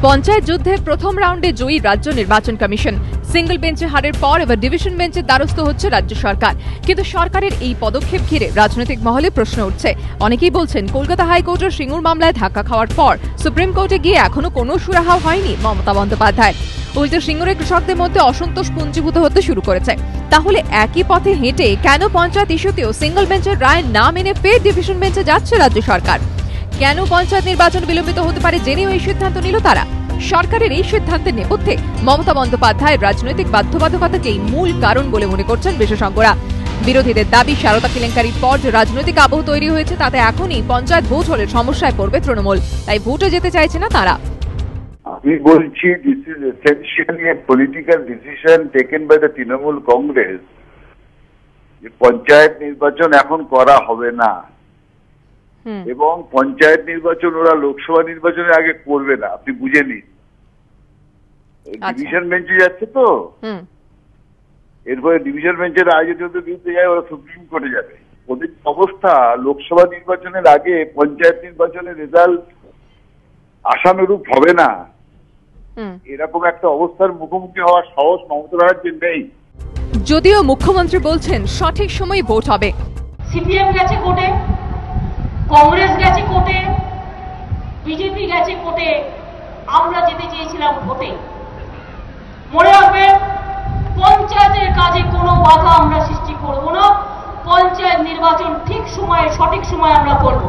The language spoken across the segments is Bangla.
পঞ্চায়েত যুদ্ধে প্রথম রাউন্ডে জয়ী রাজ্য নির্বাচন কমিশন। সিঙ্গল বেঞ্চে হারের পর এবার ডিভিশন বেঞ্চের দ্বারস্থ হচ্ছে রাজ্য সরকার। কিন্তু সরকারের এই পদক্ষেপ ঘিরে রাজনৈতিক মহলে প্রশ্ন উঠছে। অনেকেই বলছেন, কলকাতা হাইকোর্টের সিঙ্গুর মামলায় ধাক্কা খাওয়ার পর সুপ্রিম কোর্টে গিয়ে এখনো কোনো সুরাহা হয়নি মমতা বন্দ্যোপাধ্যায়। উল্টো সিঙ্গুরের কৃষকদের মধ্যে অসন্তোষ পুঞ্জীভূত হতে শুরু করেছে। তাহলে একই পথে হেঁটে কেন পঞ্চায়েত ইস্যুতেও সিঙ্গল বেঞ্চের রায় না মেনে ফের ডিভিশন বেঞ্চে যাচ্ছে রাজ্য সরকার? কেন পঞ্চায়েত নির্বাচন বিলম্বিত হতে পারে জেনেও এই সিদ্ধান্ত নিল তারা? সরকারের এই সিদ্ধান্তের নেপথ্যে মমতা বন্দ্যোপাধ্যায়ের রাজনৈতিক বাধ্যবাধকতাকেই মূল কারণ বলে মনে করছেন বিশেষজ্ঞরা। বিরোধীদের দাবি, সারদা কেলেঙ্কারির পর যে রাজনৈতিক আবহ তৈরি হয়েছে তাতে এখনই পঞ্চায়েত ভোট হলে সমস্যায় পড়বে তৃণমূল, তাই ভোটে যেতে চাইছে না তারা। আমি বলছি, this is essentially a political decision taken by the Trinamool Congress যে পঞ্চায়েত নির্বাচন এখন করা হবে না, এবং পঞ্চায়েত নির্বাচন ওরা লোকসভা নির্বাচনের আগে করবে না। আপনি বুঝে নিন, ডিভিশন বেঞ্চে যাচ্ছে তো, এরপরে ডিভিশন বেঞ্চের রায় যদি ওদের বিরুদ্ধে যায় ওরা সুপ্রিম কোর্টে যাবে। ওদের অবস্থা লোকসভা নির্বাচনের আগে পঞ্চায়েত নির্বাচনের রেজাল্ট আশানুরূপ হবে না, এরকম একটা অবস্থার মুখোমুখি হওয়ার সাহস মমতা ব্যানার্জির নেই। যদিও মুখ্যমন্ত্রী বলছেন সঠিক সময় ভোট হবে। সিপিএম গেছে কোর্টে, কংগ্রেস গেছে কোর্টে, বিজেপি গেছে কোর্টে, আমরা যেতে চেয়েছিলাম ভোটে। মনে রাখবেন, পঞ্চায়েতের কাজে কোনো বাধা আমরা সৃষ্টি করব না। পঞ্চায়েত নির্বাচন ঠিক সময়ে, সঠিক সময় আমরা করব।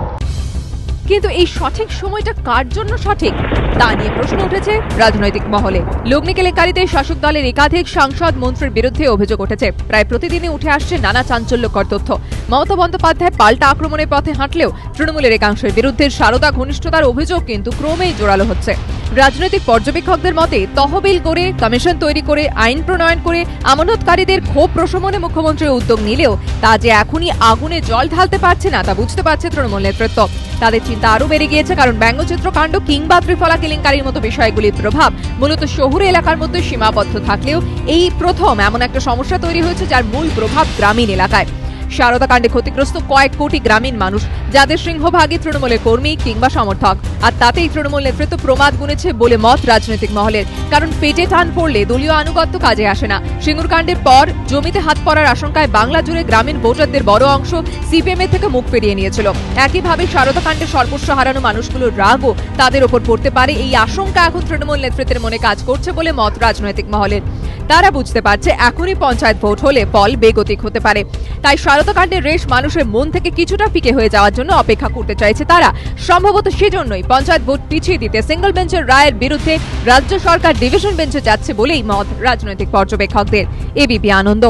কিন্তু এই সঠিক সময়টা কার জন্য সঠিক তা নিয়ে প্রশ্ন উঠেছে রাজনৈতিক মহলে। লগ্নি কেলেঙ্কারিতে শাসক দলের একাধিক সাংসদ মন্ত্রীর বিরুদ্ধে অভিযোগ উঠেছে। প্রায় প্রতিদিনই উঠে আসছে নানা চাঞ্চল্যকর তথ্য। মমতা বন্দ্যোপাধ্যায় পাল্টা আক্রমণের পথে হাঁটলেও তৃণমূলের একাংশের বিরুদ্ধে সারদা ঘনিষ্ঠতার অভিযোগ কিন্তু ক্রমেই জোরালো হচ্ছে। রাজনৈতিক পর্যবেক্ষকদের মতে, তহবিল করে, কমিশন তৈরি করে, আইন প্রণয়ন করে আমানতকারীদের ক্ষোভ প্রশমনে মুখ্যমন্ত্রী উদ্যোগ নিলেও তা যে এখনই আগুনে জল ঢালতে পারছে না তা বুঝতে পারছে তৃণমূল নেতৃত্ব। তাদের চিন্তা আরো বেড়ে গিয়েছে, কারণ ব্যঙ্গচিত্র কাণ্ড কিংবা ত্রিফলা কেলেঙ্কারির মতো বিষয়গুলির প্রভাব মূলত শহুরে এলাকার মধ্যে সীমাবদ্ধ থাকলেও এই প্রথম এমন একটা সমস্যা তৈরি হয়েছে যার মূল প্রভাব গ্রামীণ এলাকায়। সারদা কাণ্ডে ক্ষতিগ্রস্ত কয়েক কোটি গ্রামীণ মানুষ, যাদের সিংহভাগই তৃণমূলের কর্মী কিংবা সমর্থক, আর তাতেই তৃণমূল নেতৃত্ব প্রমাদ গুনেছে বলে মত রাজনৈতিক মহলের। কারণ পেটে টান পড়লে দলীয় আনুগত্য কাজে আসে না। সিঙ্গুর কাণ্ডের পর জমিতে হাত পড়ার আশঙ্কায় বাংলা জুড়ে গ্রামীণ ভোটারদের বড় অংশ সিপিএম এর থেকে মুখ ফিরিয়ে নিয়েছিল। একইভাবে সারদা কাণ্ডে সর্বস্ব হারানো মানুষগুলোর রাগও তাদের ওপর পড়তে পারে, এই আশঙ্কা এখন তৃণমূল নেতৃত্বের মনে কাজ করছে বলে মত রাজনৈতিক মহলের। তারা বুঝতে পারছে এখনই পঞ্চায়েত ভোট হলে ফল বেগতিক হতে পারে। তাই সারদা কাণ্ডের রেশ মানুষের মন থেকে কিছুটা ফিকে হয়ে যাওয়ার জন্য অপেক্ষা করতে চাইছে তারা। সম্ভবত সেজন্যই পঞ্চায়েত ভোট পিছিয়ে দিতে সিঙ্গল বেঞ্চের রায়ের বিরুদ্ধে রাজ্য সরকার ডিভিশন বেঞ্চে যাচ্ছে বলেই মত রাজনৈতিক পর্যবেক্ষকদের। এবিপি আনন্দ।